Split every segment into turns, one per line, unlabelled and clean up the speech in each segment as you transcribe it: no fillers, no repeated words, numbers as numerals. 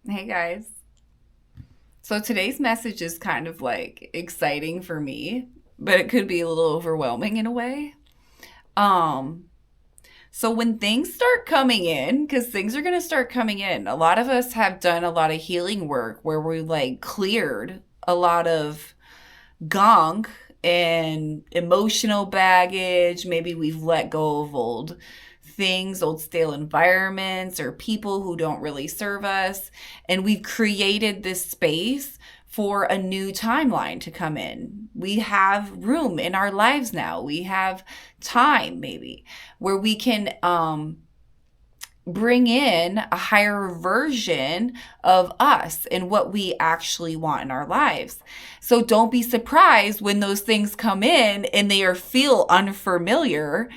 Hey guys. So today's message is kind of like exciting for me, but it could be a little overwhelming in a way. Um so when things start coming in, cuz things are going to start coming in. A lot of us have done a lot of healing work where we like cleared a lot of gunk and emotional baggage. Maybe we've let go of old things, old stale environments, or people who don't really serve us. And we've created this space for a new timeline to come in. We have room in our lives now. We have time, maybe, where we can bring in a higher version of us and what we actually want in our lives. So don't be surprised when those things come in and they are feel unfamiliar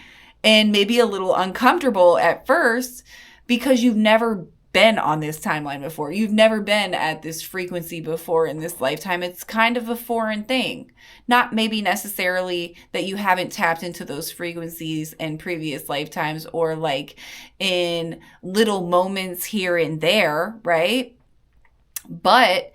and maybe a little uncomfortable at first because you've never been on this timeline before. You've never been at this frequency before in this lifetime. It's kind of a foreign thing. Not maybe necessarily that you haven't tapped into those frequencies in previous lifetimes or like in little moments here and there, right? But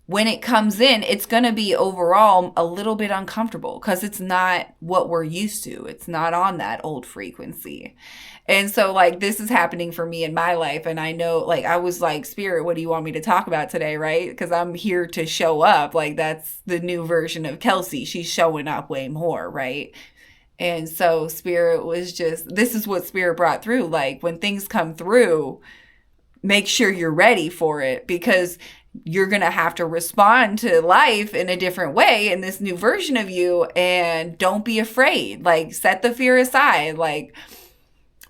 when it comes in, it's going to be overall a little bit uncomfortable because it's not what we're used to. It's not on that old frequency. And so, like, this is happening for me in my life. And I know, like, I was like, Spirit, what do you want me to talk about today? Right? Because I'm here to show up. Like, that's the new version of Kelsey. She's showing up way more, right? And so, Spirit was just, this is what Spirit brought through. Like, when things come through, make sure you're ready for it because you're going to have to respond to life in a different way in this new version of you. And don't be afraid. Like, set the fear aside. Like,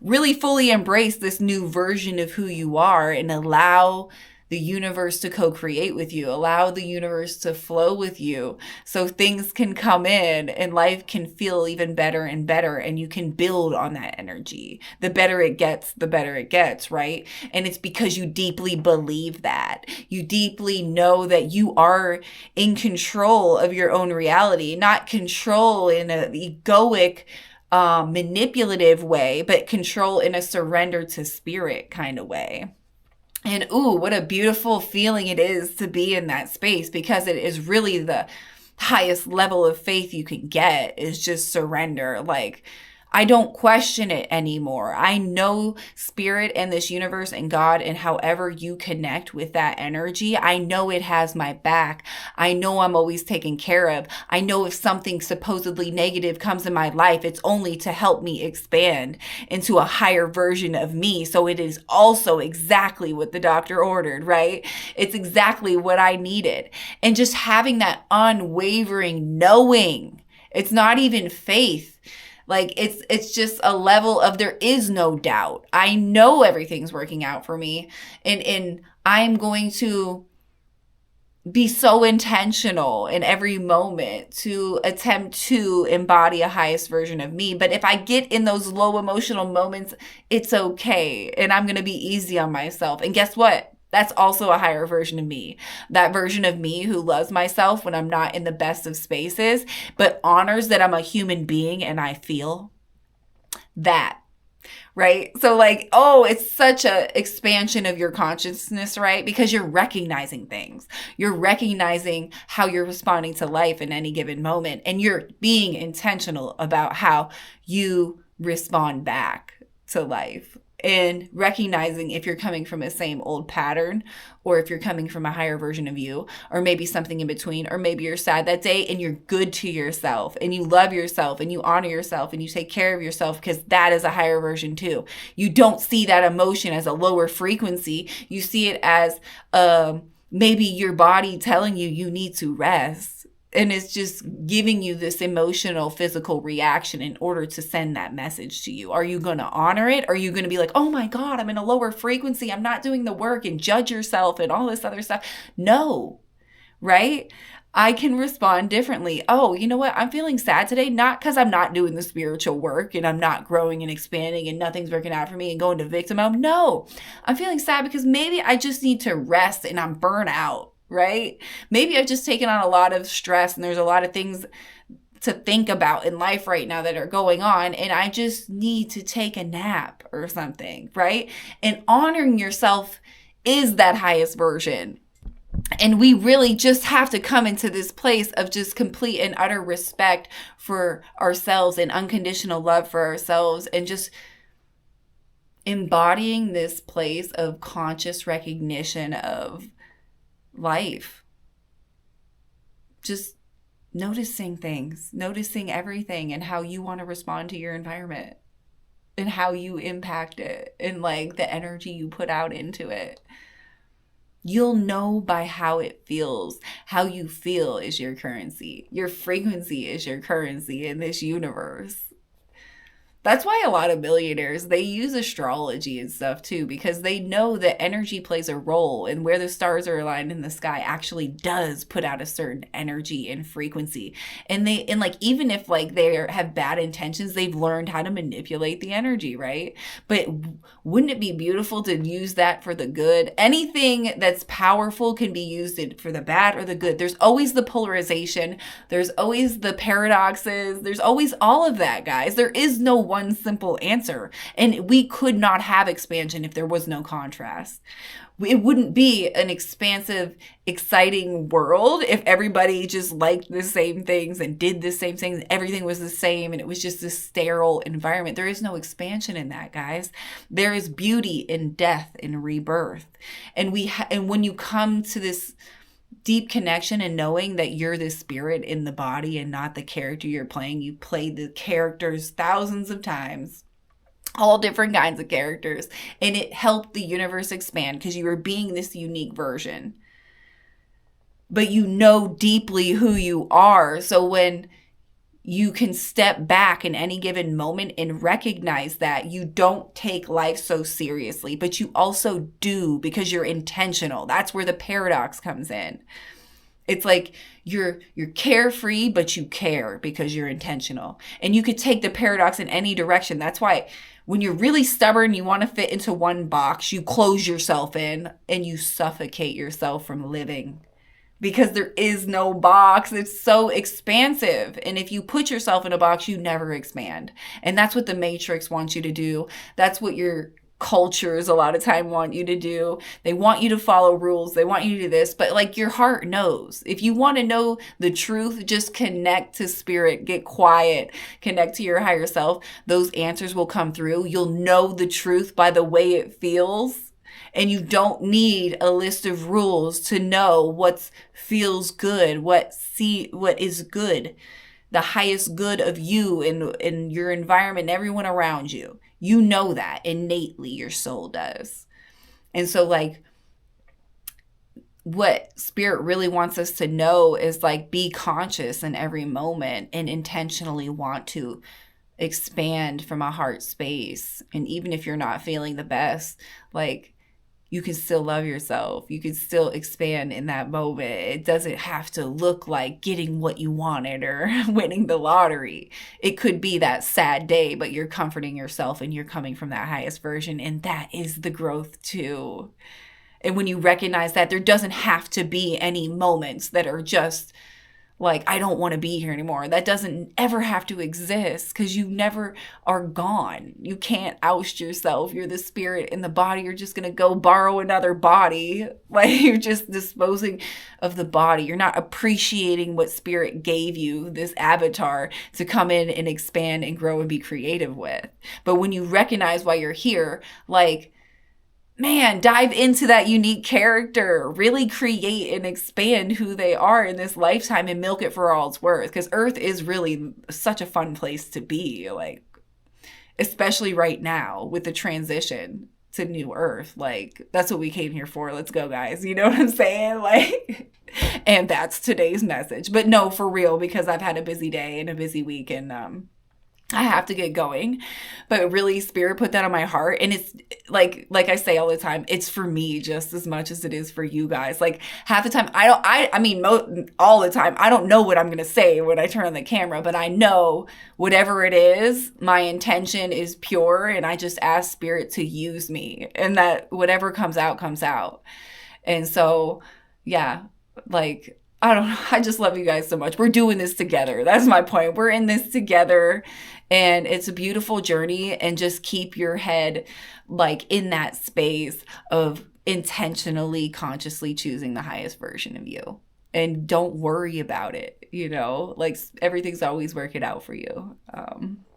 really fully embrace this new version of who you are and allow the universe to co-create with you. Allow the universe to flow with you so things can come in and life can feel even better and better and you can build on that energy. The better it gets, the better it gets, right? And it's because you deeply believe that. You deeply know that you are in control of your own reality, not control in an egoic manipulative way, but control in a surrender to spirit kind of way. And ooh, what a beautiful feeling it is to be in that space because it is really the highest level of faith you can get is just surrender. Like, I don't question it anymore. I know spirit and this universe and God and however you connect with that energy, I know it has my back. I know I'm always taken care of. I know if something supposedly negative comes in my life, it's only to help me expand into a higher version of me. So it is also exactly what the doctor ordered, right? It's exactly what I needed. And just having that unwavering knowing, it's not even faith. Like it's just a level of there is no doubt. I know everything's working out for me and I'm going to be so intentional in every moment to attempt to embody a highest version of me. But if I get in those low emotional moments, it's okay. And I'm going to be easy on myself. And guess what? That's also a higher version of me. That version of me who loves myself when I'm not in the best of spaces, but honors that I'm a human being and I feel that. Right? So like, oh, it's such a expansion of your consciousness, right? Because you're recognizing things. You're recognizing how you're responding to life in any given moment. And you're being intentional about how you respond back to life and recognizing if you're coming from the same old pattern or if you're coming from a higher version of you or maybe something in between, or maybe you're sad that day and you're good to yourself and you love yourself and you honor yourself and you take care of yourself because that is a higher version too. You don't see that emotion as a lower frequency. You see it as maybe your body telling you you need to rest. And it's just giving you this emotional, physical reaction in order to send that message to you. Are you going to honor it? Are you going to be like, oh my God, I'm in a lower frequency. I'm not doing the work and judge yourself and all this other stuff? No, right? I can respond differently. Oh, you know what? I'm feeling sad today, not because I'm not doing the spiritual work and I'm not growing and expanding and nothing's working out for me and going to victim mode. No, I'm feeling sad because maybe I just need to rest and I'm burnt out. Right? Maybe I've just taken on a lot of stress and there's a lot of things to think about in life right now that are going on and I just need to take a nap or something, right? And honoring yourself is that highest version. And we really just have to come into this place of just complete and utter respect for ourselves and unconditional love for ourselves, and just embodying this place of conscious recognition of life. Just noticing things, noticing everything, and how you want to respond to your environment and how you impact it, and like the energy you put out into it. You'll know by how it feels. How you feel is your currency. Your frequency is your currency in this universe. That's why a lot of millionaires, they use astrology and stuff too, because they know that energy plays a role, and where the stars are aligned in the sky actually does put out a certain energy and frequency. And like, even if like they have bad intentions, they've learned how to manipulate the energy, right? But wouldn't it be beautiful to use that for the good? Anything that's powerful can be used for the bad or the good. There's always the polarization. There's always the paradoxes. There's always all of that, guys. There is no one simple answer. And we could not have expansion if there was no contrast. It wouldn't be an expansive, exciting world if everybody just liked the same things and did the same things. Everything was the same and it was just a sterile environment. There is no expansion in that, guys. There is beauty in death and rebirth. And when you come to this deep connection and knowing that you're the spirit in the body and not the character you're playing. You played the characters thousands of times, all different kinds of characters, and it helped the universe expand because you were being this unique version. But you know deeply who you are. So when you can step back in any given moment and recognize that you don't take life so seriously, but you also do because you're intentional. That's where the paradox comes in. It's like you're carefree, but you care because you're intentional. And you could take the paradox in any direction. That's why when you're really stubborn, you want to fit into one box, you close yourself in and you suffocate yourself from living. Because there is no box. It's so expansive. And if you put yourself in a box, you never expand. And that's what the Matrix wants you to do. That's what your cultures a lot of time want you to do. They want you to follow rules. They want you to do this. But like, your heart knows. If you want to know the truth, just connect to spirit. Get quiet. Connect to your higher self. Those answers will come through. You'll know the truth by the way it feels. And you don't need a list of rules to know what feels good, what is good, the highest good of you and your environment, and everyone around you. You know that innately, your soul does. And so like, what spirit really wants us to know is like, be conscious in every moment and intentionally want to expand from a heart space. And even if you're not feeling the best, like, you can still love yourself. You can still expand in that moment. It doesn't have to look like getting what you wanted or winning the lottery. It could be that sad day, but you're comforting yourself and you're coming from that highest version. And that is the growth too. And when you recognize that, there doesn't have to be any moments that are just like, I don't want to be here anymore. That doesn't ever have to exist because you never are gone. You can't oust yourself. You're the spirit in the body. You're just going to go borrow another body. Like, you're just disposing of the body. You're not appreciating what spirit gave you, this avatar, to come in and expand and grow and be creative with. But when you recognize why you're here, like, man, dive into that unique character, really create and expand who they are in this lifetime and milk it for all it's worth. Because Earth is really such a fun place to be, like, especially right now with the transition to new Earth. Like, that's what we came here for. Let's go, guys. You know what I'm saying? Like, and that's today's message. But no, for real, because I've had a busy day and a busy week, and I have to get going. But really, spirit put that on my heart. And it's like I say all the time, it's for me just as much as it is for you guys. Like, half the time, all the time, I don't know what I'm going to say when I turn on the camera, but I know whatever it is, my intention is pure, and I just ask spirit to use me, and that whatever comes out, comes out. And so, yeah, like, I don't know. I just love you guys so much. We're doing this together. That's my point. We're in this together, and it's a beautiful journey. And just keep your head like in that space of intentionally, consciously choosing the highest version of you. And don't worry about it, like everything's always working out for you.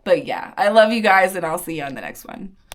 But yeah, I love you guys, and I'll see you on the next one.